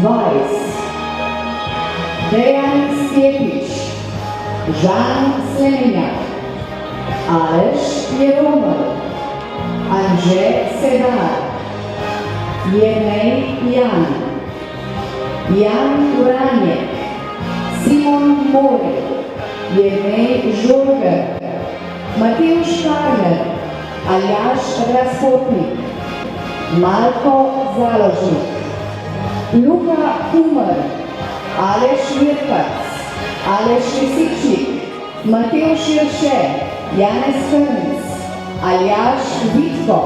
Vojs, Dejan Stjepič, Žan Slemenjak, Aleš Jeromelj, Anže Sedar, Jernej Jan, Jan Uranjek, Simon Mori, Jernej Žolger, Matevž Karler, Aljaž Razpotnik, Marko Založnik, Luka Humar, Aleš Mirkac, Aleš Lisičnik, Matevž Jerše, Janez Krnc, Aljaž Vitko,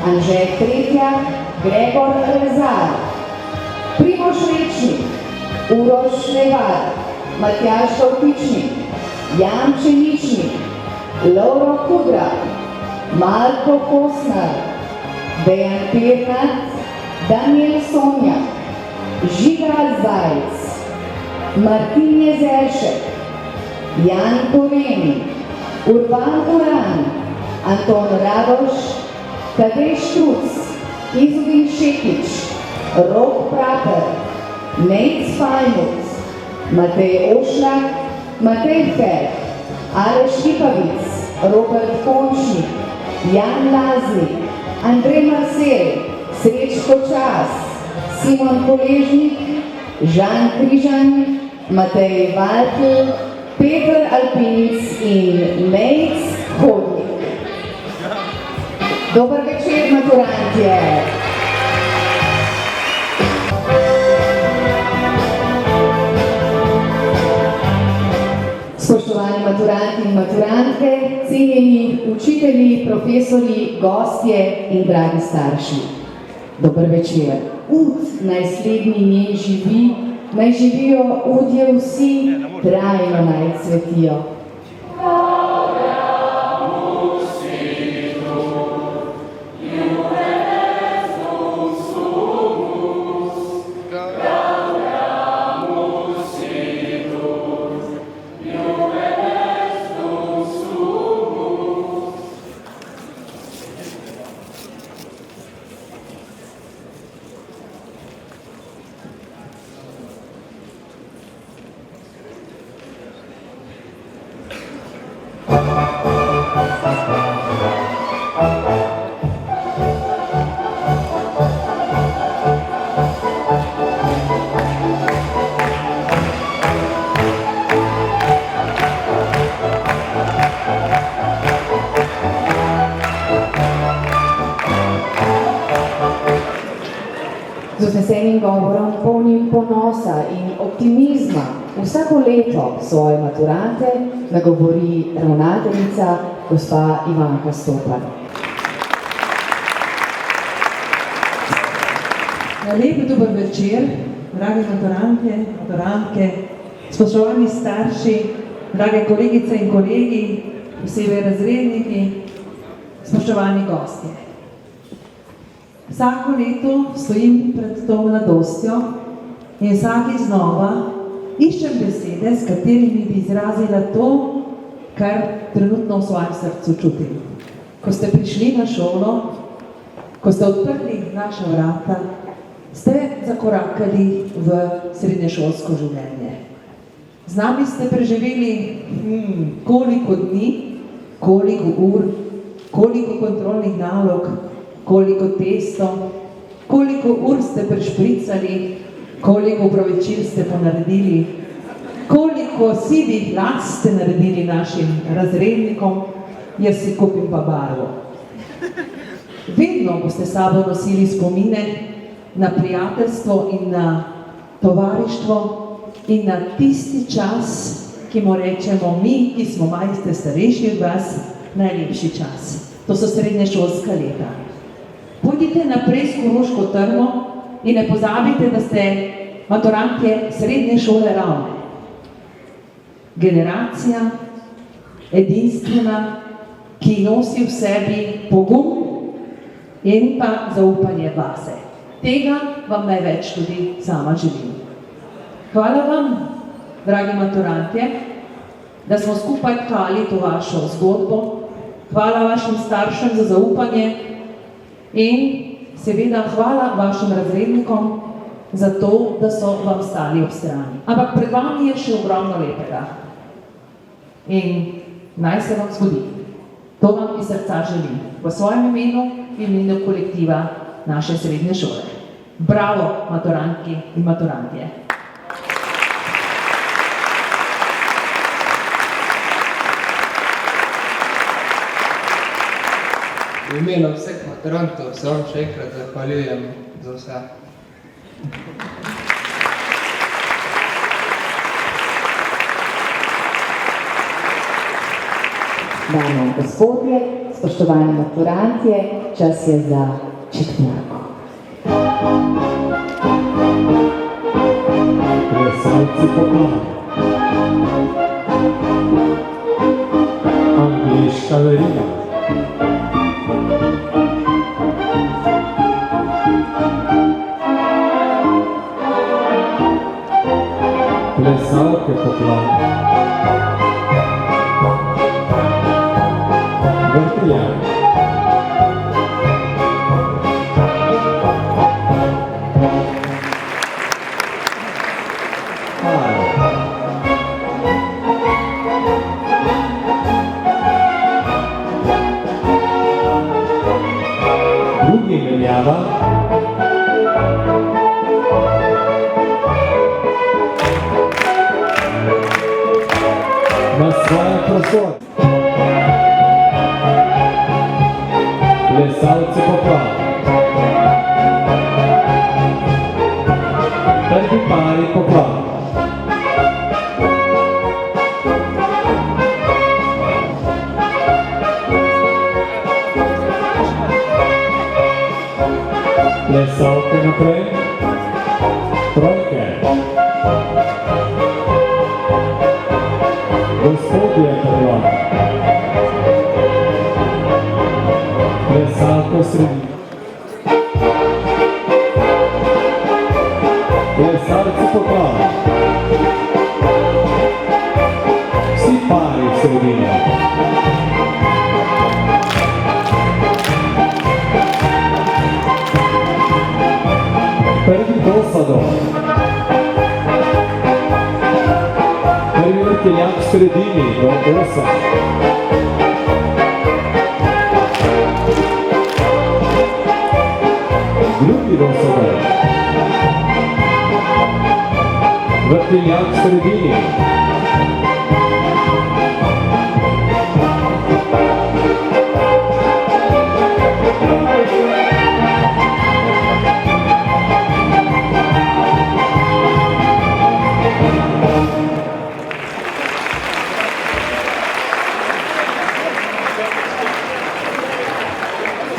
Anže Tretjak, Gregor Rezar, Primož Rečnik, Uroš Levar, Matjaž Dovtičnik, Jan Čeničnik, Lovro Kudra, Marko Kosnar, Dejan Pirnat, Daniel Sonjak, Žiga Zajc, Martin Jezeršek, Jan Koren, Urban Uran, Anton Radoš, Tadej Štruc, Izudin Šekič, Rok Prater, Nejc Fajmuc, Matej Ošlak, Matej Fer, Aleš Lipavic, Robert Končnik, Jan Laznik, Andrej Marcel, Srečko Čas, Simon Koležnik, Žan Križan, Matej Valtl, Peter Alpinic in Nejc Hodnik. Dober večer, maturantje! Spoštovani maturanti in maturantke, cenjeni učitelji, profesorji, gostje in dragi starši. Dober večer. Ud naj slednji njen živi, naj živijo udje vsi, trajno naj cvetijo. Z vznesenim govorom, polnim ponosa in optimizma vsako leto svoje maturante nagovori ravnateljica gospa Ivanka Stopan. Lep dober večer, drage maturante, maturantke, spoštovani starši, drage kolegice in kolegi, posebej razredniki, spoštovani gostje. Vsako leto stojim pred to mladostjo in vsakič znova iščem besede, s katerimi bi izrazila to, kar trenutno v svojem srcu čutim. Ko ste prišli na šolo, ko ste odprli naša vrata, ste zakorakali v srednješolsko življenje. Z nami ste preživeli koliko dni, koliko ur, koliko kontrolnih nalog, koliko testov, koliko ur ste prešpricali, koliko opravičil ste ponaredili, koliko sivih las ste naredili našim razrednikom, jaz si kupim pa barvo. Vedno boste sabo nosili spomine na prijateljstvo in na tovarištvo in na tisti čas, ki mu rečemo mi, ki smo majste starejši od vas, najlepši čas. To so srednješolska leta. Pojdite naprej s Koroško trmo in ne pozabite, da ste maturantje srednje šole Ravne. Generacija, edinstvena, ki nosi v sebi pogum in pa zaupanje vase. Tega vam največ tudi sama želim. Hvala vam, dragi maturantje, da smo skupaj tkali to vašo zgodbo. Hvala vašim staršem za zaupanje in seveda hvala vašim razrednikom, zato da so vam stali ob strani. Ampak pred vami je še ogromno lepega. In naj se vam zgodi. To vam iz srca želim. V svojem imenu in imenu kolektiva naše srednje šole. Bravo, maturantki in maturantje. V imenu vseh maturantov se vam še enkrat zahvaljujem za vse. Dame in gospodje, spoštovani maturantje, čas je za četvorko. Plesalci poklon. Angliška verija. Plesalke poklon. Vrtiljak. Drugi menjava. Na svoje prostore. Plesalci poklon. Prvi pari poklon. Plesalke naprej. Trojke. Gospodje poklon. Plesalko sredi. Plesalci poklon. Vsi pari v sredini. Prvi dosadov. Prvi vrtiljak v sredini do 8. Drugi dosadov. Vrtiljak v sredini.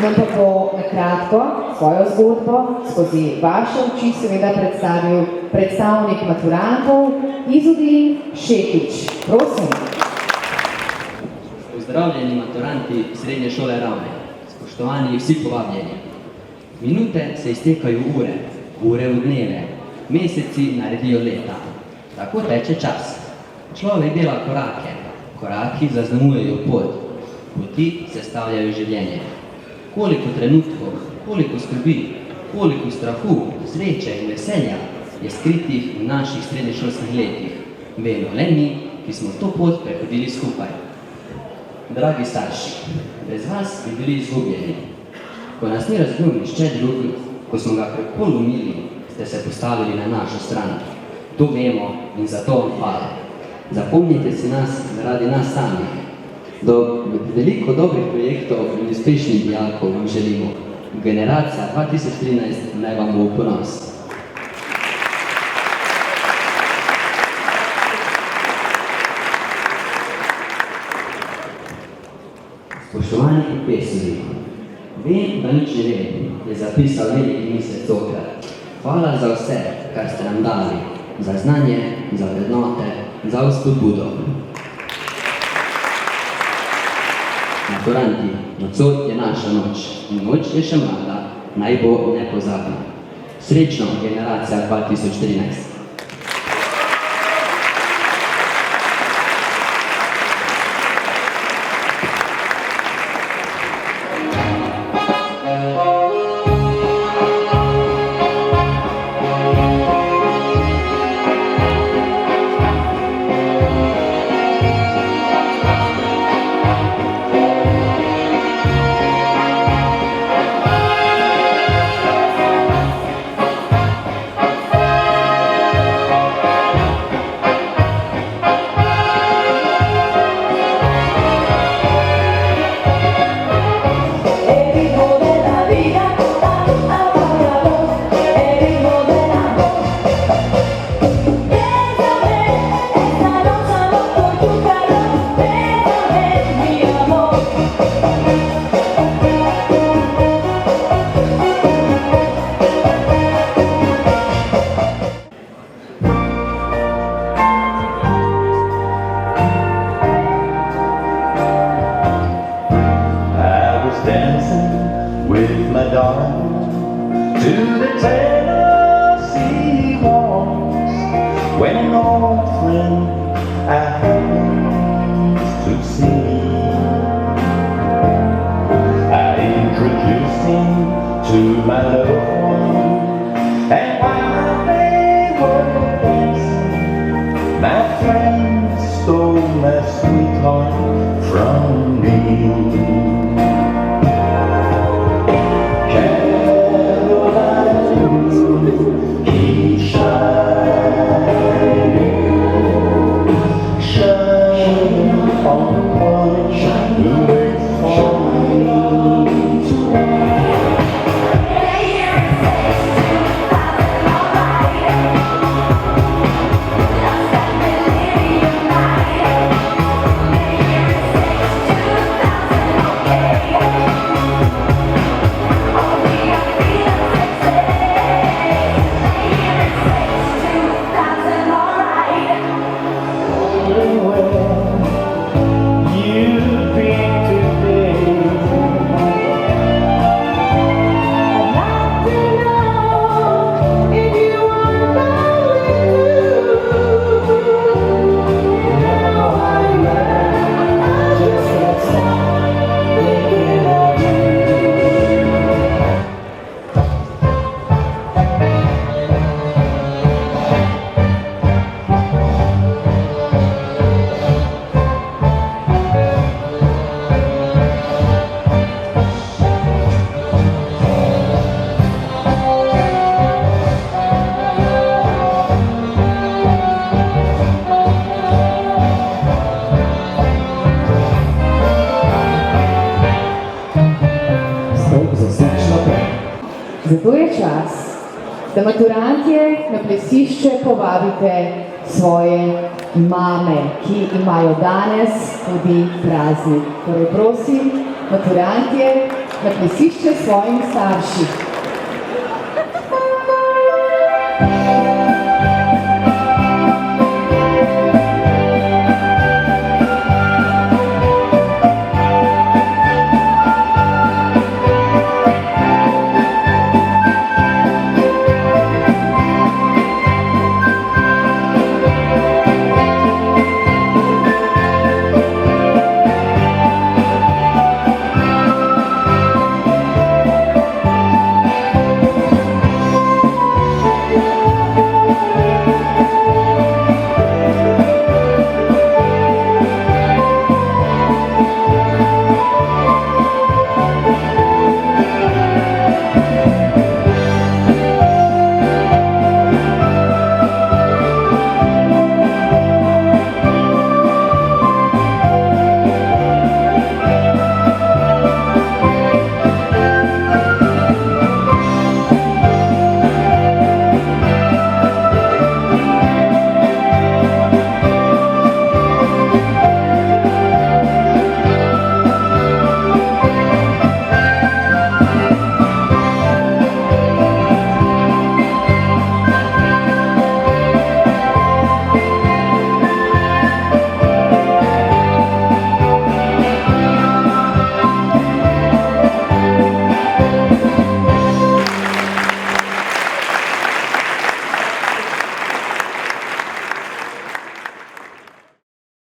Nam pa bo nakratko svojo zgodbo skozi vaše oči seveda predstavil predstavnik maturantov Izudin Šekić. Prosim. Pozdravljeni maturanti Srednje šole Ravne, spoštovani vsi povabljeni. Minute se iztekajo ure, ure v dneve, meseci naredijo leta. Tako teče čas. Človek dela korake, koraki zaznamujejo pot, poti sestavljajo življenje. Koliko trenutkov, koliko skrbi, koliko strahu, sreče in veselja je skritih v naših srednješolskih letih. Vemo le mi, ki smo to pot prehodili skupaj. Dragi starši, brez vas bi bili izgubljeni. Ko nas ni razumel nihče drug, ko smo ga kako lomili, ste se postavili na našo stran. To vemo in zato vam hvala. Zapomnite si nas zaradi nas samih. Veliko dobrih projektov in uspešnih dijakov vam želimo. Generacija 2013 naj vam bo v ponos. Spoštovani profesori, vem, da nič ne vem, je zapisal veliki misel Sokrat. Hvala za vse, kar ste nam dali, za znanje, za vrednote, za vzpodbudo. Maturanti, nocoj je naša noč in noč je še mlada, naj bo nepozabna. Srečno, generacija 2013. an old friend I happened to see. I introduced him to my loved one, and while they were dancing, my friend stole my sweetheart from me. Zato je čas, da maturantje na plesišče povabite svoje mame, ki imajo danes tudi praznik. Torej prosim, maturantje na plesišče s svojimi starši.